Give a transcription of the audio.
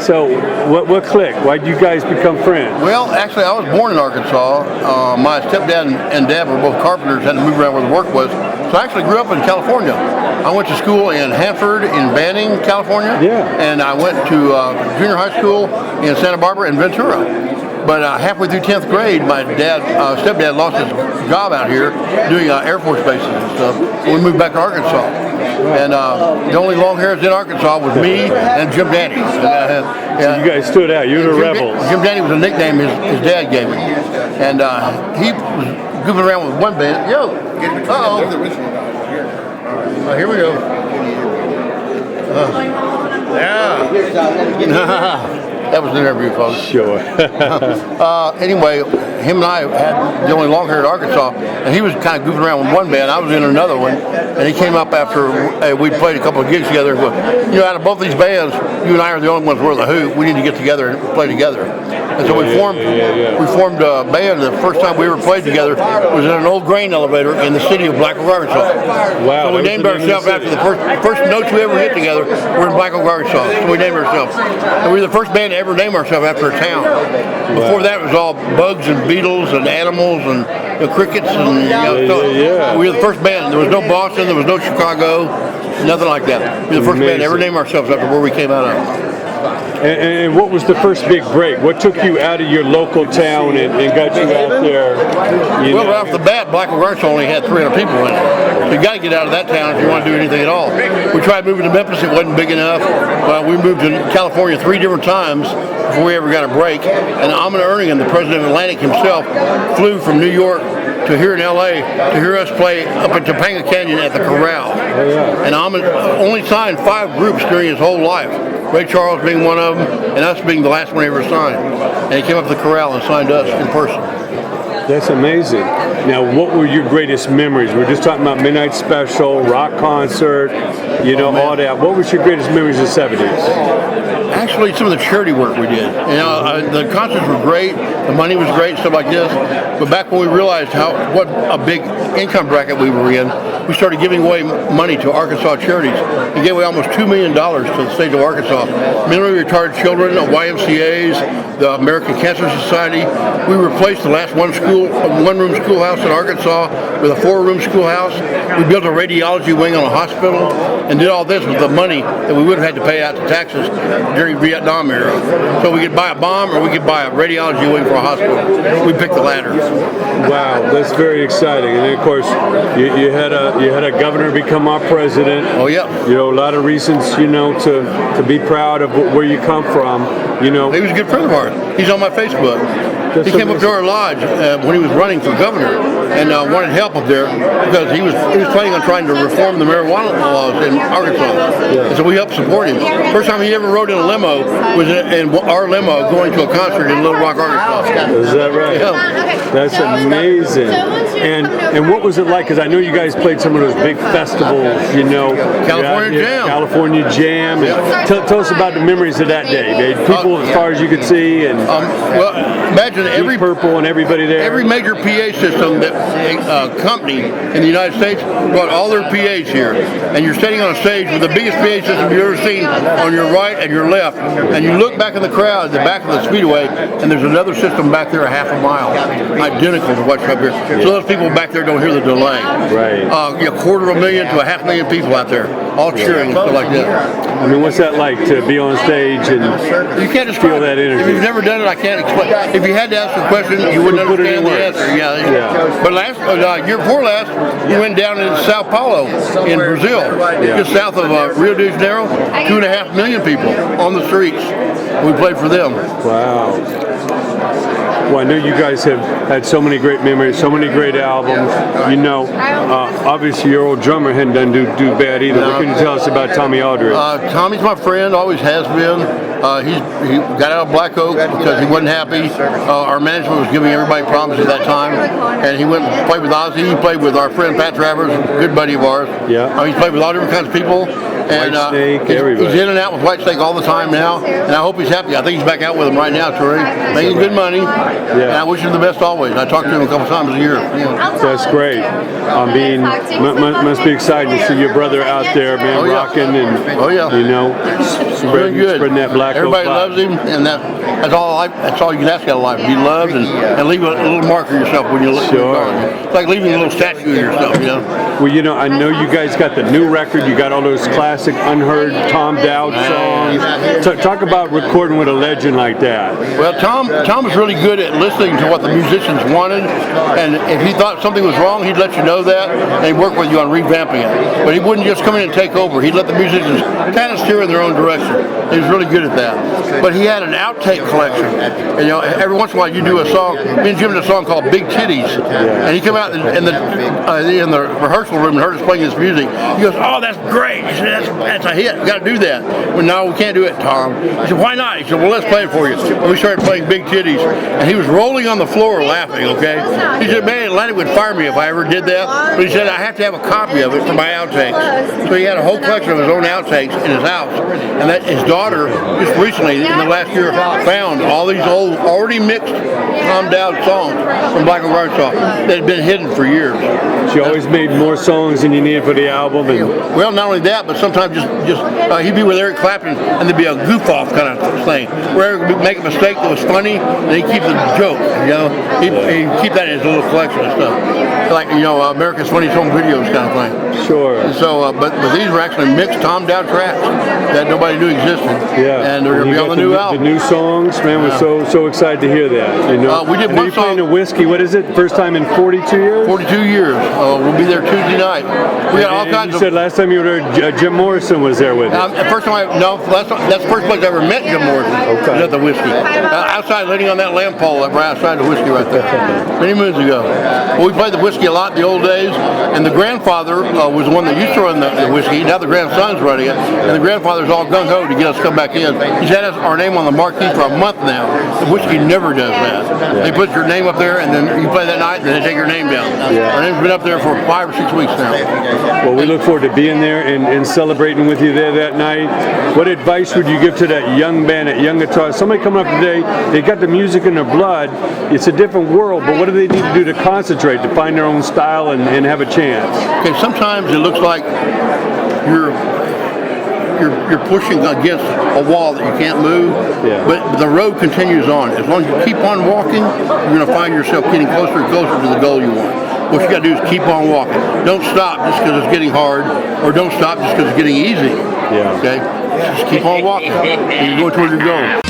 So, what clicked? Why did you guys become friends? Well, actually, I was born in Arkansas. My stepdad and dad were both carpenters, had to move around where the work was. So I actually grew up in California. I went to school in Hanford, in Banning, California. Yeah. And I went to junior high school in Santa Barbara and Ventura. But halfway through 10th grade, my stepdad lost his job out here doing Air Force bases and stuff. So we moved back to Arkansas. And the only long hairs in Arkansas was me and Jim Danny. So you guys stood out. You were the rebels. Jim Danny was a nickname his dad gave me. And he was goofing around with one band. Yo! Uh-oh. Here we go. Yeah. That was an interview, folks. Sure. Anyway, him and I had the only long hair in Arkansas, and he was kind of goofing around with one band. I was in another one, and he came up after we'd played a couple of gigs together. But, out of both these bands, you and I are the only ones worth a hoot. We need to get together and play together. And so we formed a band. The first time we ever played together was in an old grain elevator in the city of Black Oak, Arkansas. Wow. So we named ourselves after the first notes we ever hit together were in Black Oak, Arkansas. So we named ourselves. And we were the first band to ever name ourselves after a town. Before that, it was all bugs and beetles and animals and crickets and stuff. We were the first band. There was no Boston. There was no Chicago. Nothing like that. We were the first band to ever name ourselves after where we came out of. And what was the first big break? What took you out of your local town and got you out there? Well, right off the bat, Black Oak, Arkansas only had 300 people in it. So you got to get out of that town if you want to do anything at all. We tried moving to Memphis. It wasn't big enough. We moved to California 3 different times before we ever got a break. And Amon Erningen, the president of Atlantic himself, flew from New York to here in L.A. to hear us play up in Topanga Canyon at the Corral. And Amon only signed 5 groups during his whole life. Ray Charles being one of them, and us being the last one he ever signed. And he came up to the Corral and signed us in person. That's amazing. Now, what were your greatest memories? We're just talking about Midnight Special, rock concert, all that. What was your greatest memories of the 70s? Actually, some of the charity work we did. The concerts were great, the money was great, stuff like this. But back when we realized what a big income bracket we were in, we started giving away money to Arkansas charities. We gave away almost $2 million to the state of Arkansas. Mentally retarded children, YMCAs, the American Cancer Society. We replaced the last one-room schoolhouse in Arkansas with a 4-room schoolhouse. We built a radiology wing on a hospital and did all this with the money that we would have had to pay out to taxes during Vietnam era. So we could buy a bomb or we could buy a radiology wing for a hospital. We picked the latter. Wow, that's very exciting. And then, of course, you had a governor become our president. Oh yeah. A lot of reasons, to be proud of where you come from. He was a good friend of ours. He's on my Facebook. He came up to our lodge when he was running for governor and wanted help up there because he was planning on trying to reform the marijuana laws in Arkansas. And so we helped support him. First time he ever rode in a limo was in our limo going to a concert in Little Rock, Arkansas. Is that right? Yeah. That's amazing. And what was it like? Because I know you guys played some of those big festivals, California Jam. California Jam. And tell us about the memories of that day. People as far as you could see, and well, imagine every Purple and everybody there. Every major PA system company in the United States brought all their PAs here, and you're standing on a stage with the biggest PA system you've ever seen on your right and your left, and you look back in the crowd at the back of the speedway, and there's another system back there a half a mile, identical to what's up here. So those people back there don't hear the delay. Right. 250,000 to 500,000 people out there, all cheering and stuff like that. I mean, what's that like to be on stage and you can't just feel that energy? If you've never done it, I can't explain. If you had to ask a question, you wouldn't understand the answer. Yeah. But year before last, we went down in Sao Paulo in Brazil, just south of Rio de Janeiro. 2.5 million people on the streets. We played for them. Wow. Well, I know you guys have had so many great memories, so many great albums. Obviously your old drummer hadn't done do bad either. What can you tell us about Tommy Aldridge? Tommy's my friend, always has been. He got out of Black Oak because he wasn't happy. Our management was giving everybody problems at that time, and he went and played with Ozzy. He played with our friend Pat Travers, a good buddy of ours. Yeah. He's played with all different kinds of people. And Whitesnake, he's everybody. in and out with Whitesnake all the time now, and I hope he's happy. I think he's back out with him right now, Tori, making good money. And I wish him the best always. I talk to him a couple times a year. That's great. Must be exciting to see your brother out there, man, rocking and you know, spreading that black. Everybody loves him, and that's all you can ask out of life. Be loved and leave a little mark of yourself when you look. Sure. It's like leaving a little statue of yourself, you know. Well, you know, I know you guys got the new record. You got all those classic, unheard Tom Dowd songs. Talk about recording with a legend like that. Well, Tom was really good at listening to what the musicians wanted, and if he thought something was wrong, he'd let you know that, and he'd work with you on revamping it. But he wouldn't just come in and take over. He'd let the musicians kind of steer in their own direction. He was really good at that. But he had an outtake collection. And, you know, every once in a while you do a song. Me and Jim did a song called Big Titties, and he came out in the rehearsal room and heard us playing this music. He goes, "Oh, that's great." He said, "That's a hit. We got to do that." Well, no, we can't do it, Tom. He said, "Why not?" He said, "Well, let's play it for you." And we started playing Big Titties, and he was rolling on the floor laughing. Okay, he said, "Man, Atlantic would fire me if I ever did that." But he said, "I have to have a copy of it for my outtakes." So he had a whole collection of his own outtakes in his house, and that his daughter just recently, in the last year, found all these old, already mixed Tom Dowd songs from Black Oak, Arkansas that had been hidden for years. She always made more songs than you needed for the album. And well, not only that, but sometimes he'd be with Eric Clapton, and there'd be a goof-off kind of thing, where Eric would make a mistake that was funny, and he'd keep the joke, you know. He'd keep that in his little collection of stuff. Like, you know, America's Funniest Home Videos kind of thing. Sure. And so, but these were actually mixed Tom Dowd tracks that nobody knew existed. Yeah. And they're going to be on the new album. The new songs, man, we're so excited to hear that. You know, we did one you're song. playing a whiskey. What is it? First time in 42 years? 42 years. We'll be there Tuesday night. We got all kinds You said last time you were there, Jim Morrison was there with you. First time that's the first place I ever met Jim Morrison. Okay. Was at the whiskey. Outside, leaning on that lamp pole right outside the whiskey right there. Many moons ago. Well, we played the whiskey a lot in the old days, and the grandfather was the one that used to run the whiskey. Now the grandson's running it, and the grandfather's all gung-ho to get us to come back in. He's had our name on the marquee for a month now. The whiskey never does that. Yeah. They put your name up there, and then you play that night, and then they take your name down. Yeah. Our name's been up there for 5 or 6 weeks now. Well, we look forward to being there and celebrating with you there that night. What advice would you give to that young band, that young guitarist? Somebody coming up today, they got the music in their blood. It's a different world, but what do they need to do to concentrate, to find their own style and have a chance? Okay, sometimes it looks like you're pushing against a wall that you can't move, but the road continues on. As long as you keep on walking, you're going to find yourself getting closer and closer to the goal you want. What you got to do is keep on walking. Don't stop just because it's getting hard, or don't stop just because it's getting easy. Okay? Just keep on walking, and you're going towards your goal.